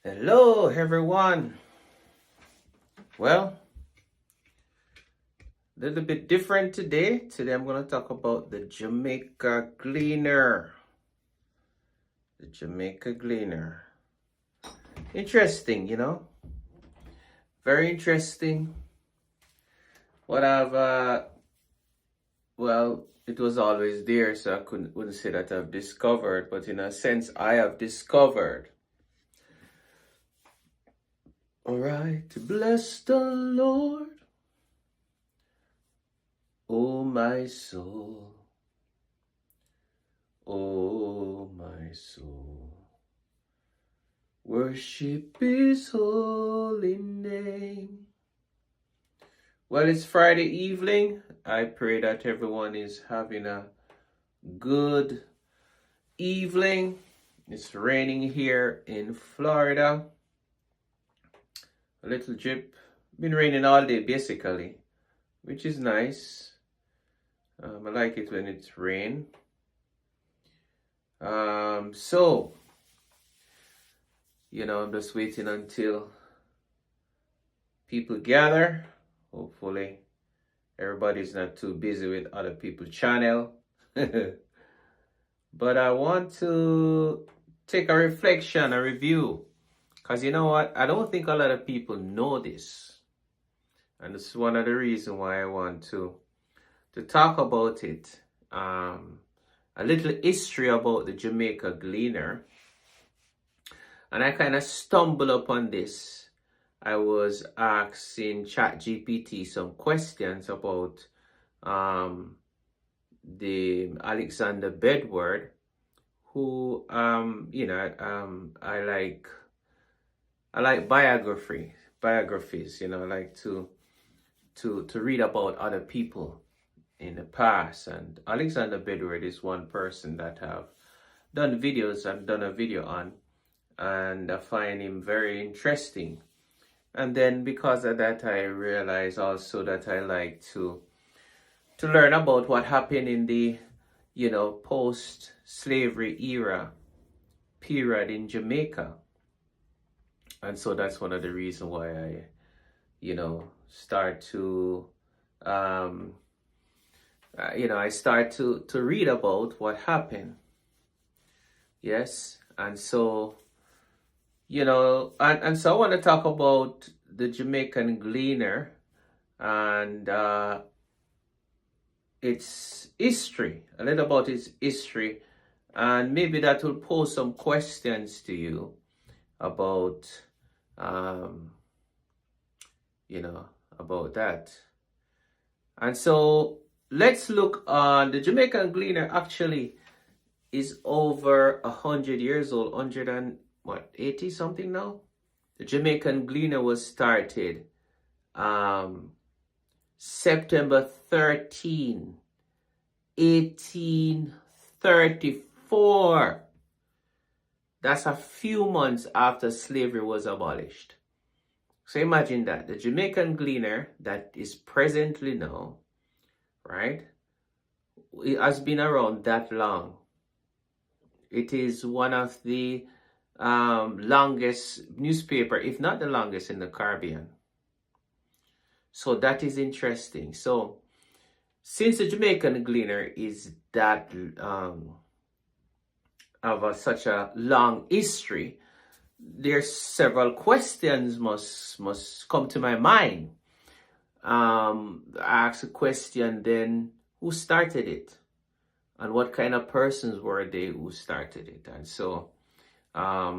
Hello, everyone. Well, a little bit different today. Today I'm going to talk about the Jamaica Gleaner. The Jamaica Gleaner. Interesting, Very interesting. What it was always there, so I wouldn't say that I've discovered, but in a sense, I have discovered. All right, bless the Lord, oh my soul. Oh, my soul, worship His holy name. Well, it's Friday evening. I pray that everyone is having a good evening. It's raining here in Florida. A little drip. Been raining all day basically, which is nice. I like it when it's rain. So, I'm just waiting until people gather. Hopefully, everybody's not too busy with other people's channel. But I want to take a reflection, a review. Because you know what? I don't think a lot of people know this. And this is one of the reasons why I want to talk about it. A little history about the Jamaica Gleaner. And I kind of stumbled upon this. I was asking ChatGPT some questions about the Alexander Bedward, who I like biographies. I like to read about other people in the past, and Alexander Bedward is one person that I've done a video on, and I find him very interesting. And then because of that, I realize also that I like to learn about what happened in the post-slavery era period in Jamaica. And so that's one of the reasons why I start to I start to read about what happened. Yes. And so, and so I want to talk about the Jamaican Gleaner and its history, a little about its history, and maybe that will pose some questions to you about, about that. And so let's look on the Jamaican Gleaner. Actually is over 100 years old, 80 something now. The Jamaican Gleaner was started September 13, 1834. That's a few months after slavery was abolished. So imagine that. The Jamaican Gleaner that is presently now, right? It has been around that long. It is one of the longest newspaper, if not the longest, in the Caribbean. So that is interesting. So since the Jamaican Gleaner is that of such a long history, there's several questions must come to my mind. I ask a question then, who started it? And what kind of persons were they who started it? And so let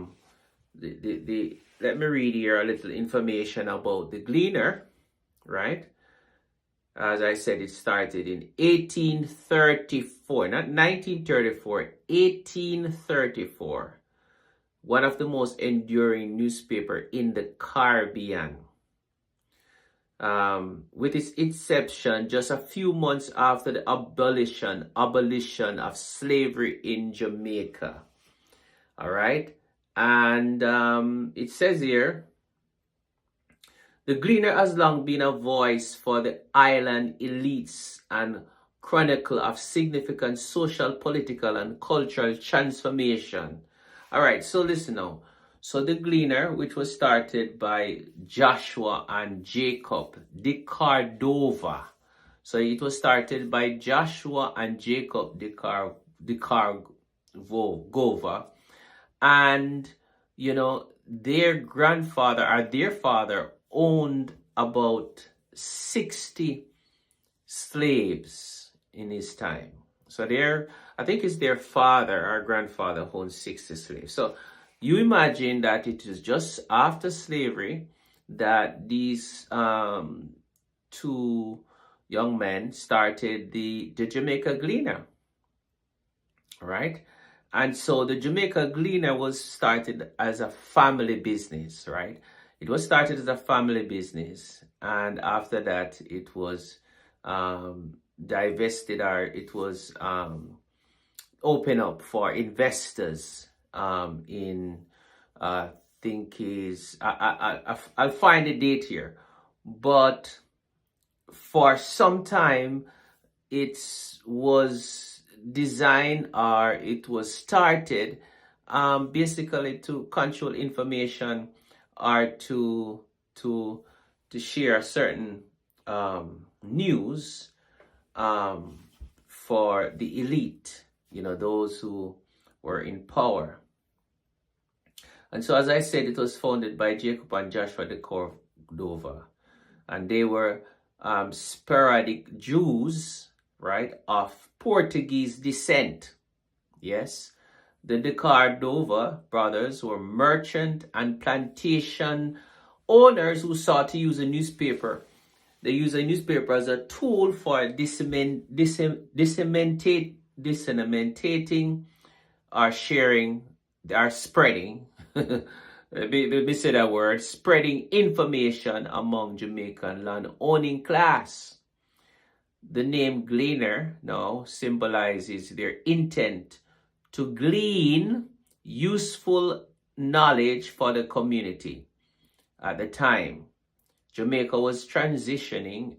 me read here a little information about the Gleaner, right? As I said, it started in 1834, not 1934, 1834. One of the most enduring newspaper in the Caribbean. With its inception just a few months after the abolition of slavery in Jamaica. All right. And it says here, the Gleaner has long been a voice for the island elites and chronicle of significant social, political, and cultural transformation. All right, so listen now. So the Gleaner, which was started by Joshua and Jacob de Cordova. So it was started by Joshua and Jacob de Cordova. And, you know, their grandfather or their father owned about 60 slaves in his time. So I think it's their father or grandfather who owned 60 slaves. So you imagine that it is just after slavery that these two young men started the Jamaica Gleaner, right? And so the Jamaica Gleaner was started as a family business, right? It was started as a family business, and after that it was divested, or it was open up for investors in think is I'll find the date here, but for some time it was designed, or it was started basically to control information, or to share certain news for the elite, you know, those who were in power. And so, as I said, it was founded by Jacob and Joshua de Cordova, and they were sporadic Jews, right, of Portuguese descent. Yes, the de Cordova brothers were merchant and plantation owners who sought to use a newspaper. They use a newspaper as a tool for disseminating or sharing or spreading. Let me say that word, spreading information among Jamaican land-owning class. The name Gleaner now symbolizes their intent to glean useful knowledge for the community. At the time, Jamaica was transitioning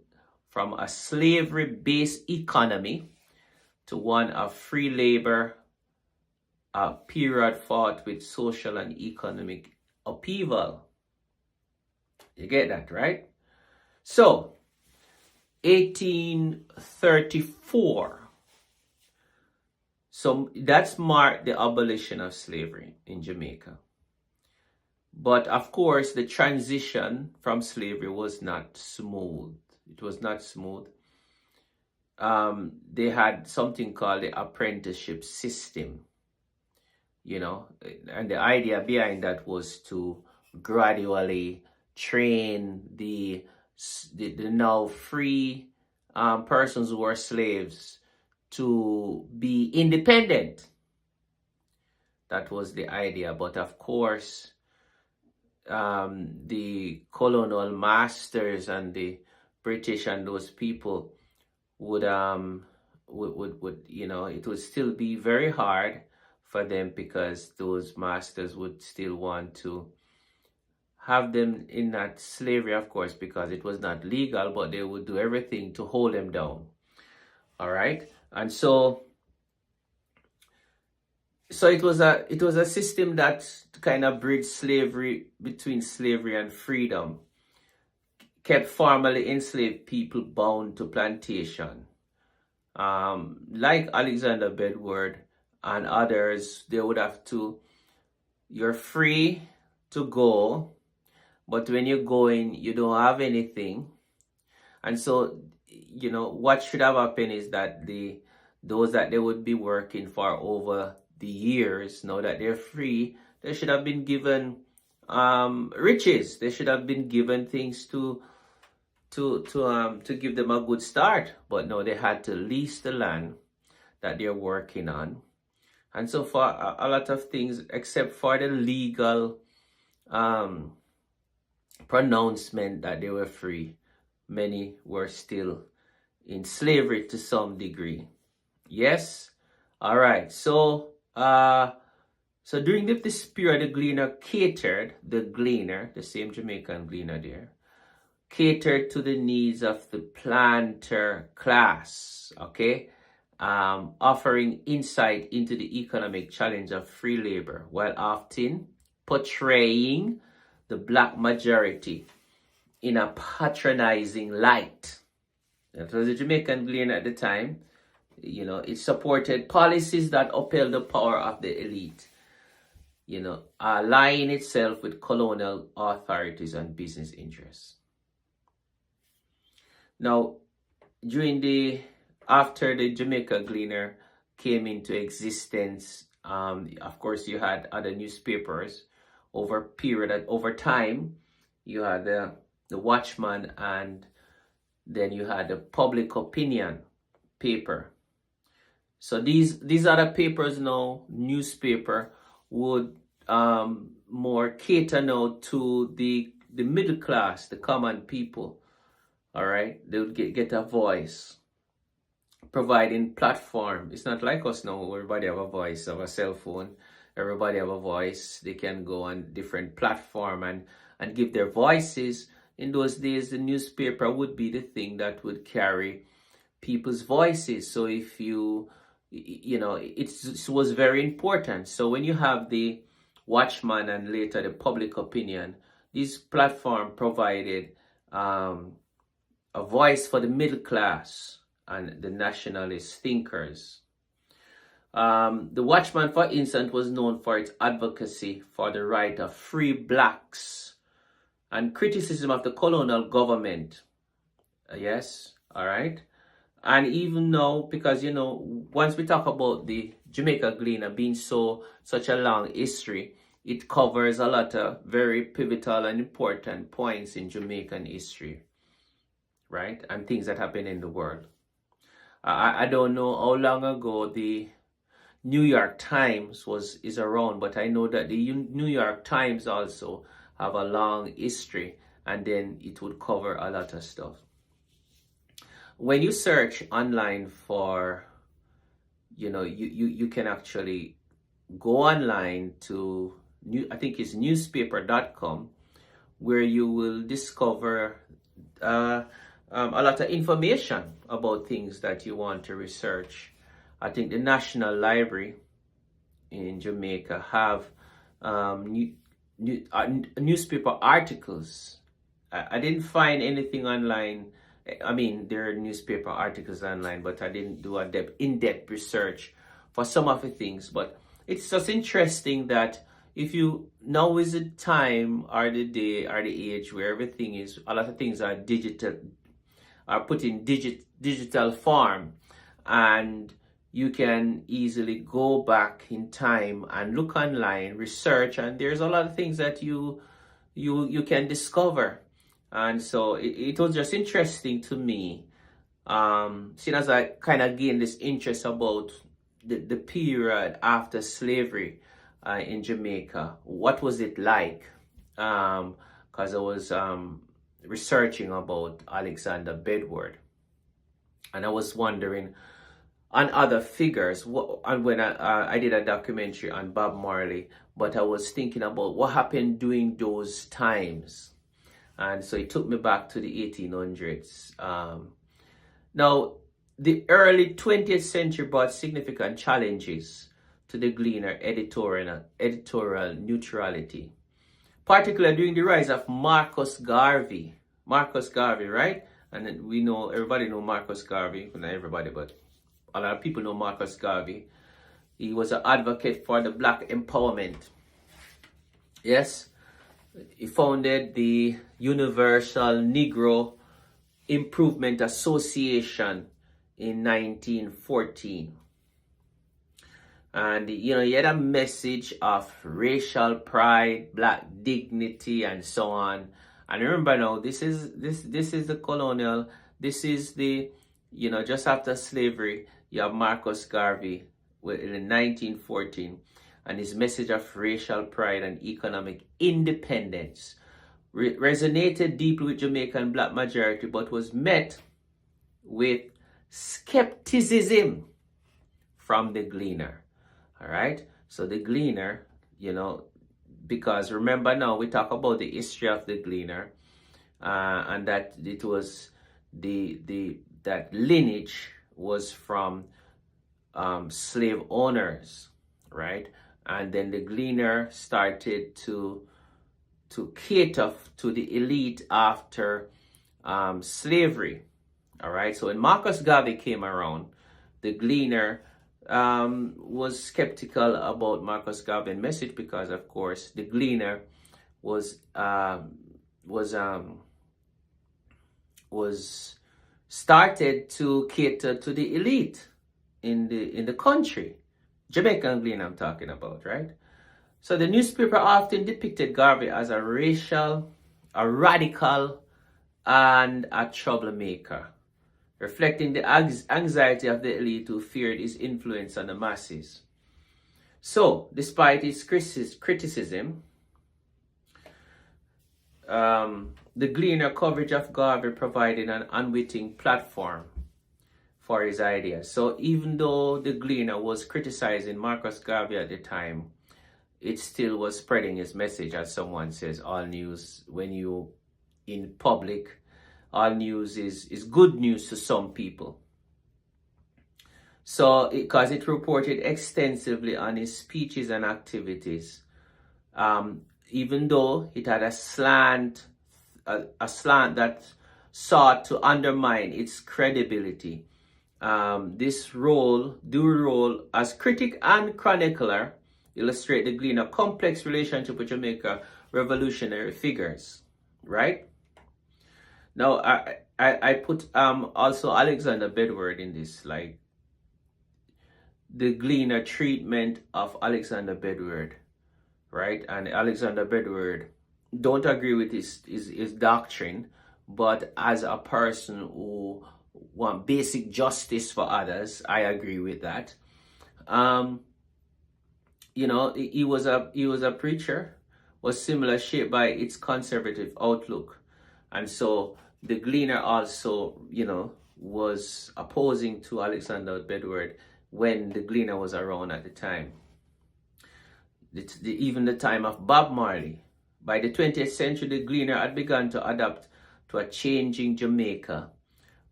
from a slavery-based economy to one of free labor, a period fraught with social and economic upheaval. You get that, right? So, 1834. So that's marked the abolition of slavery in Jamaica. But of course, the transition from slavery was not smooth. It was not smooth. They had something called the apprenticeship system, you know, and the idea behind that was to gradually train the now free persons who were slaves to be independent. That was the idea. But of course, the colonial masters and the British and those people would you know, it would still be very hard for them, because those masters would still want to have them in that slavery, of course, because it was not legal, but they would do everything to hold them down. All right. And so it was a system that kind of bridged slavery, between slavery and freedom, kept formerly enslaved people bound to plantation. Like Alexander Bedward and others, they would have to, you're free to go, but when you're going, you don't have anything. And so, you know, what should have happened is that those that they would be working for over the years, now that they're free, they should have been given riches. They should have been given things to give them a good start. But no, they had to lease the land that they're working on. And so for a lot of things, except for the legal pronouncement that they were free, many were still in slavery to some degree. Yes? All right. So during this period, the Gleaner catered, the same Jamaican Gleaner there, catered to the needs of the planter class, okay? Offering insight into the economic challenge of free labor, while often portraying the black majority in a patronizing light. That was the Jamaican Gleaner at the time. You know, it supported policies that upheld the power of the elite, you know, aligning itself with colonial authorities and business interests. Now, after the Jamaica Gleaner came into existence, of course, you had other newspapers over time. You had the Watchman, and then you had the Public Opinion paper. So these other papers now, newspaper, would more cater now to the middle class, the common people. All right, they would get a voice, providing platform. It's not like us now, everybody have a voice, have a cell phone, everybody have a voice. They can go on different platform and give their voices. In those days, the newspaper would be the thing that would carry people's voices. So if you know, it was very important. So when you have the Watchman and later the Public Opinion, this platform provided a voice for the middle class and the nationalist thinkers. The Watchman, for instance, was known for its advocacy for the right of free blacks and criticism of the colonial government. Yes, all right. And even now, because, you know, once we talk about the Jamaica Gleaner being such a long history, it covers a lot of very pivotal and important points in Jamaican history, right? And things that happen in the world. I don't know how long ago the New York Times is around, but I know that the New York Times also have a long history, and then it would cover a lot of stuff. When you search online for, you know, you can actually go online to I think it's newspaper.com, where you will discover a lot of information about things that you want to research. I think the National Library in Jamaica have newspaper articles. I didn't find anything online. I mean, there are newspaper articles online, but I didn't do in-depth research for some of the things. But it's just interesting that now is the time or the day or the age where everything is, a lot of things are put in digital form, and you can easily go back in time and look online, research, and there's a lot of things that you can discover. And so it was just interesting to me, seeing as I kind of gained this interest about the period after slavery in Jamaica. What was it like? Because I was researching about Alexander Bedward, and I was wondering on other figures. And when I did a documentary on Bob Marley, but I was thinking about what happened during those times. And so it took me back to the 1800s. Now, the early 20th century brought significant challenges to the Gleaner editorial neutrality, particularly during the rise of Marcus Garvey. Marcus Garvey, right? And everybody know Marcus Garvey. Well, not everybody, but a lot of people know Marcus Garvey. He was an advocate for the black empowerment. Yes. He founded the Universal Negro Improvement Association in 1914. And, you know, he had a message of racial pride, black dignity, and so on. And remember now, this is the colonial, this is the, you know, just after slavery, you have Marcus Garvey in 1914. And his message of racial pride and economic independence resonated deeply with Jamaican black majority, but was met with skepticism from the Gleaner. All right. So the Gleaner, you know, because remember now we talk about the history of the Gleaner, and that it was that lineage was from slave owners, right? and then the Gleaner started to cater to the elite after slavery. All right, so when Marcus Garvey came around, the Gleaner was skeptical about Marcus Garvey's message because, of course, the Gleaner was started to cater to the elite in the country. Jamaican Gleaner I'm talking about, right? So the newspaper often depicted Garvey as a racial, a radical, and a troublemaker, reflecting the anxiety of the elite who feared his influence on the masses. So, despite his criticism, the Gleaner coverage of Garvey provided an unwitting platform for his ideas. So even though the Gleaner was criticizing Marcus Garvey at the time, it still was spreading his message. As someone says, all news, when you in public, all news is good news to some people. So because it reported extensively on his speeches and activities, even though it had a slant that sought to undermine its credibility. This dual role as critic and chronicler illustrate the Gleaner complex relationship with Jamaica revolutionary figures, right? Now, I put also Alexander Bedward in this, like the Gleaner treatment of Alexander Bedward, right? And Alexander Bedward don't agree with his doctrine, but as a person who want basic justice for others, I agree with that. You know, he was a preacher, was similar shaped by its conservative outlook, and so the Gleaner also, you know, was opposing to Alexander Bedward when the Gleaner was around at the time. Even the time of Bob Marley. By the 20th century, the Gleaner had begun to adapt to a changing Jamaica,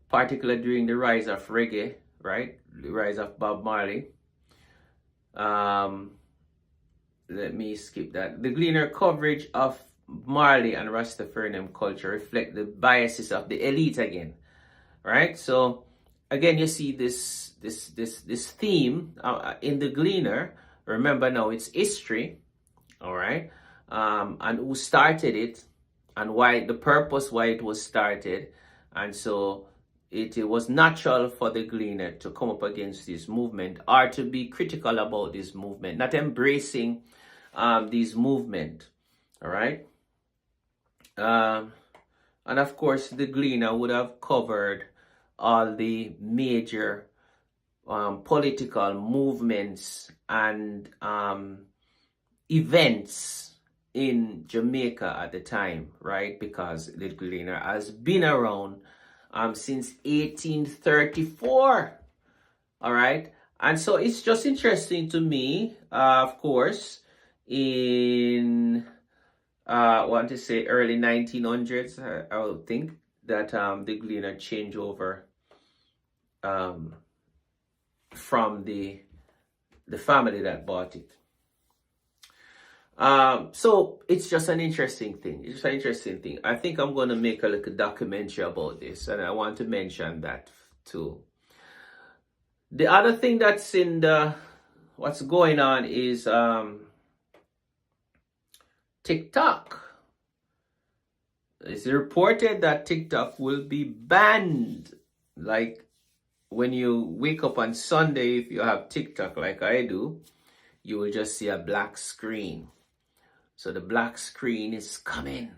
particularly during the rise of reggae, right? The rise of Bob Marley. Let me skip that. The Gleaner coverage of Marley and Rastafarian culture reflect the biases of the elite again, right? So again, you see this theme in the Gleaner. Remember now, it's history, all right, and who started it, and why the purpose why it was started, and so it was natural for the Gleaner to come up against this movement or to be critical about this movement, not embracing this movement, all right. And of course, the Gleaner would have covered all the major political movements and events in Jamaica at the time, right? Because the Gleaner has been around since 1834, all right? And so it's just interesting to me, of course, in I want to say early 1900s, I would think that the Gleaner changed over from the family that bought it. So it's just an interesting thing. It's just an interesting thing. I think I'm going to make a little documentary about this, and I want to mention that too. The other thing that's in what's going on is TikTok. It's reported that TikTok will be banned. Like when you wake up on Sunday, if you have TikTok like I do, you will just see a black screen. So the black screen is coming.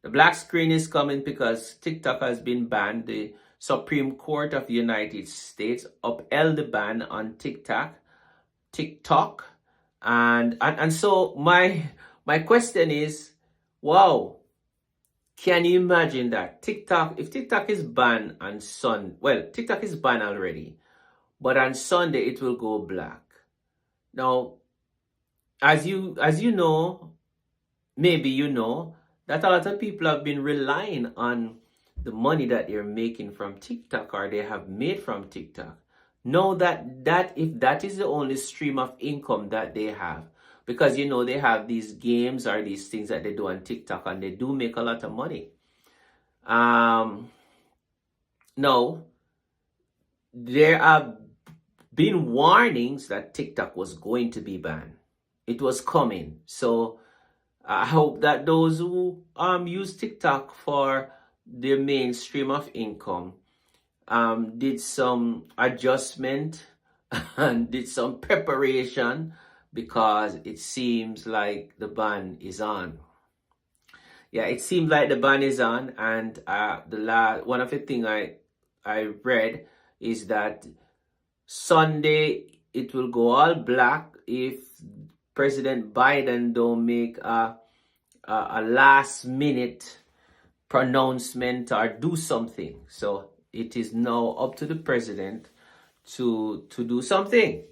The black screen is coming because TikTok has been banned. The Supreme Court of the United States upheld the ban on TikTok. And so my question is, wow, can you imagine that? TikTok, if TikTok is banned on Sunday, well, TikTok is banned already, but on Sunday it will go black. Now, as you know, maybe you know, that a lot of people have been relying on the money that they're making from TikTok or they have made from TikTok. Know that if that is the only stream of income that they have, because you know they have these games or these things that they do on TikTok, and they do make a lot of money. No, there have been warnings that TikTok was going to be banned. It was coming. So I hope that those who use TikTok for their main stream of income did some adjustment and did some preparation, because it seems like the ban is on. Yeah, it seems like the ban is on, and one of the things I read is that Sunday it will go all black if President Biden don't make a last minute pronouncement or do something. So it is now up to the president to do something.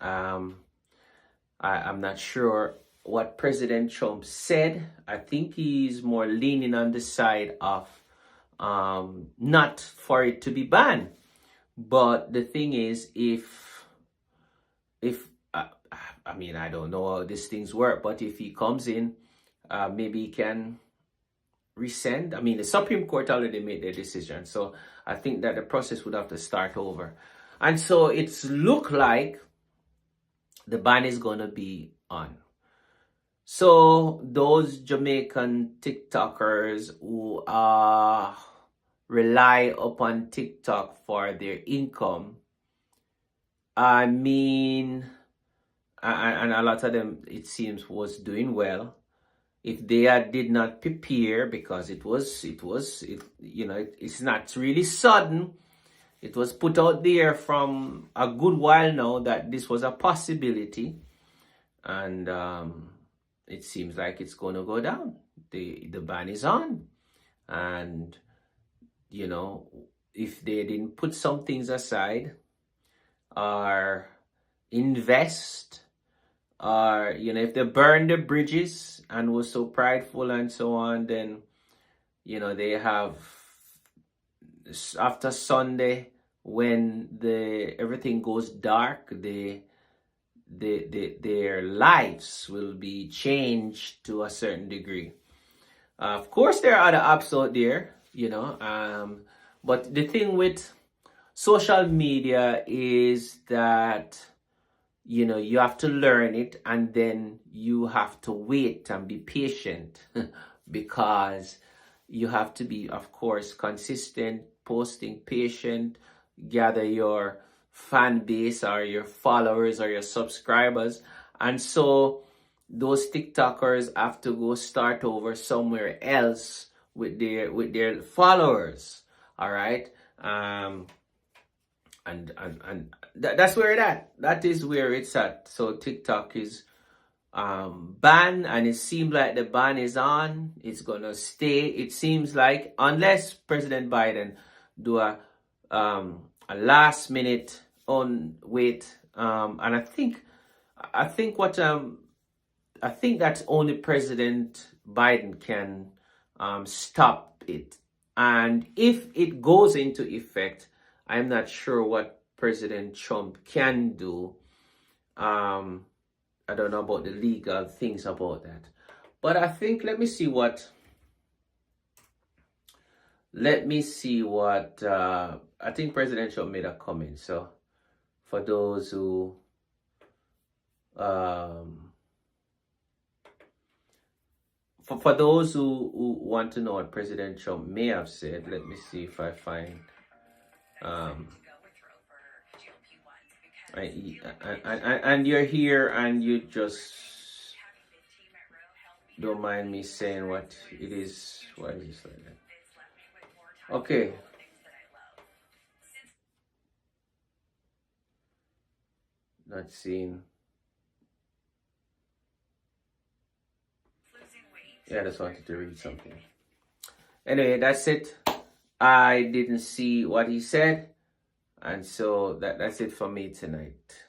I'm not sure what President Trump said. I think he's more leaning on the side of not for it to be banned. But the thing is, if I mean, I don't know how these things work, but if he comes in, maybe he can rescind. I mean, the Supreme Court already made their decision, so I think that the process would have to start over. And so it's look like the ban is going to be on. So those Jamaican TikTokers who rely upon TikTok for their income, I mean, and a lot of them, it seems, was doing well. If they did not prepare, because it's not really sudden. It was put out there from a good while now that this was a possibility, and it seems like it's going to go down. The ban is on, and if they didn't put some things aside or invest, or if they burned the bridges and was so prideful and so on, then they have, after Sunday, when everything goes dark, their lives will be changed to a certain degree. Of course, there are other apps out there, but the thing with social media is that you have to learn it, and then you have to wait and be patient because you have to be, of course, consistent, posting, patient, gather your fan base or your followers or your subscribers. And so those TikTokers have to go start over somewhere else with their followers. All right. And that's where that is where it's at. So TikTok is banned, and it seems like the ban is on. It's gonna stay. It seems like, unless President Biden do a last minute on wait, and I think that only President Biden can stop it. And if it goes into effect, I'm not sure what President Trump can do. I don't know about the legal things about that. But I think, let me see what I think President Trump made a comment. So for those who for those who want to know what President Trump may have said, let me see if I find and you're here and you just don't mind me saying what it is. Why is this like that? Okay. Not seeing. Yeah, I just wanted to read something. Anyway, that's it. I didn't see what he said. And so that's it for me tonight.